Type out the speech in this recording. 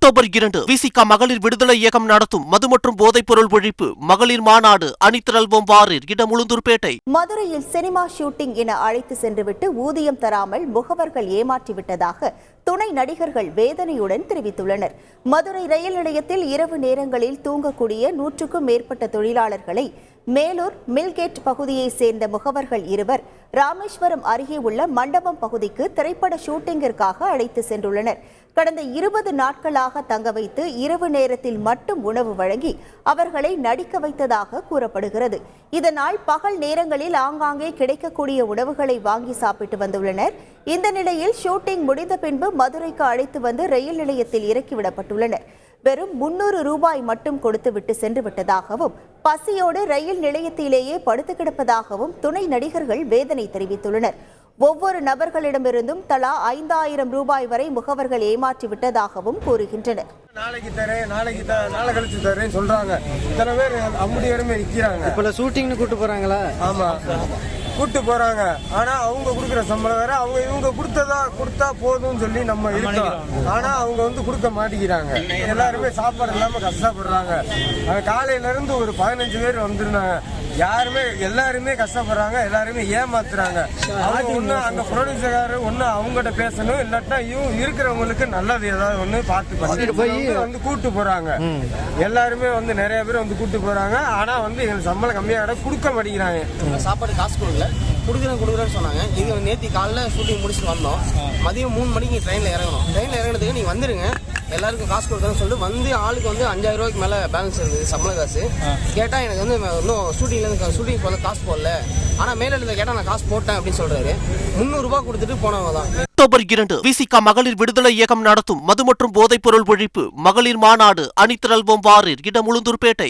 October 2 விசிக மகளிர் விடுதலை இயக்கம் நடத்தும் மது மற்றும் போதைப் பொருள் ஒழிப்பு மகளிர் மாநாடு அணிதிரள்வோம் வாரீர் இடம் உளுந்தூர்பேட்டை. மதுரையில் சினிமா ஷூட்டிங் என அழைத்து சென்றுவிட்டு ஊதியம் தராமல் முகவர்கள் ஏமாற்றிவிட்டதாக துணை நடிகர்கள் வேதனையுடன் தெரிவித்துள்ளனர். மதுரை ரயில் நிலையத்தில் இரவு நேரங்களில் தூங்கக்கூடிய 100க்கும் மேற்பட்ட தொழிலாளர்களை மேலூர் மில்கேட் பகுதியைச் சேர்ந்த முகவர்கள் இருவர் ராமேஸ்வரம் அருகே உள்ள மண்டபம் பகுதிக்கு திரைப்பட ஷூட்டிங்கிற்காக அழைத்து சென்றுள்ளனர். கடந்த 20 நாட்களாக தங்க வைத்து இரவு நேரத்தில் மட்டும் உணவு வழங்கி அவர்களை நடிக்க வைத்ததாக கூறப்படுகிறது. இதனால் பகல் நேரங்களில் ஆங்காங்கே கிடைக்கக்கூடிய உணவுகளை வாங்கி சாப்பிட்டு வந்துள்ளனர். இந்த நிலையில் ஷூட்டிங் முடிந்த பின்பு மதுரைக்கு அழைத்து வந்து ரயில் நிலையத்தில் இறக்கிவிடப்பட்டுள்ளனர். வெறும் 300 ரூபாய் மட்டும் கொடுத்துவிட்டு சென்று விட்டதாகவும் பசியோடு ரயில் நிலையத்திலேயே படுத்து கிடப்பதாகவும் துணை நடிகர்கள் வேதனை தெரிவித்துள்ளனர். ஒவ்வொரு நபர்களிடமிருந்தும் தலா 5000 ரூபாய் வரை முகவர்கள் ஏமாற்றிவிட்டதாகவும் கூறுகின்றனர். நாளைக்கு தரேன், நாளை கழிச்சு தரேன் சொல்றாங்க. இத்தனை பேர் அம்புடியருமே நிற்கிறாங்க. இப்ப ஷூட்டிங்னு கூட்டு போறாங்களா? ஆமா, கூட்டு போறாங்க. ஆனா அவங்க கொடுக்குற சம்பளம் வேற, அவங்க இவங்க கொடுத்தா போதும்னு சொல்லி நம்ம இருக்கோம். ஆனா அவங்க கொடுக்க மாட்டேங்கிறாங்க. எல்லாருமே சாப்பாடு இல்லாம கஷ்டப்படுறாங்க. காலையில இருந்து ஒரு 15 பேர் வந்திருந்தாங்க. எல்லாருமே கஷ்டப்படுறாங்க, எல்லாருமே ஏமாத்துறாங்க. அவங்க ஒண்ணு அங்க ப்ரொடியூசர் ஒண்ணு அவங்ககிட்ட பேசணும், இல்லாட்டா இருக்கிறவங்களுக்கு நல்லது ஏதாவது ஒண்ணு பார்த்து கூட்டு போறாங்க. எல்லாருமே நிறைய பேர் கூட்டு போறாங்க. ஆனா எங்களுக்கு சம்பளம் கம்மியாக கொடுக்க மாட்டேங்கிறாங்க. சாப்பாடு காசு கொடுக்கல, கொடுக்குறேன்னு சொன்னாங்க. இது நேற்று காலைல ஷூட்டிங் முடிச்சுட்டு வந்தோம். மதியம் 3 மணிக்கு ட்ரெயினில் இறங்கணும். ட்ரெயினில் இறங்கினதுக்கு நீங்கள் வந்துருங்க, எல்லாருக்கும் காசு கொடுக்குறேன்னு சொல்லிட்டு வந்து ஆளுக்கு 5000 ரூபாய்க்கு மேலே பேலன்ஸ் இருந்தது சம்பள காசு. கேட்டால் எனக்கு இன்னும் ஷூட்டிங் போல காசு போடல, ஆனால் மேலிடத்தில் கேட்டால் நான் காசு போட்டேன் அப்படின்னு சொல்கிறாரு. 300 ரூபாய் கொடுத்துட்டு போனவங்க தான். அக்டோபர் 2 விசிக மகளிர் விடுதலை இயக்கம் நடத்தும் மது மற்றும் போதைப் பொருள் ஒழிப்பு மகளிர் மாநாடு அணிதிரள்வோம் வாரீர் இடம் உளுந்தூர்பேட்டை.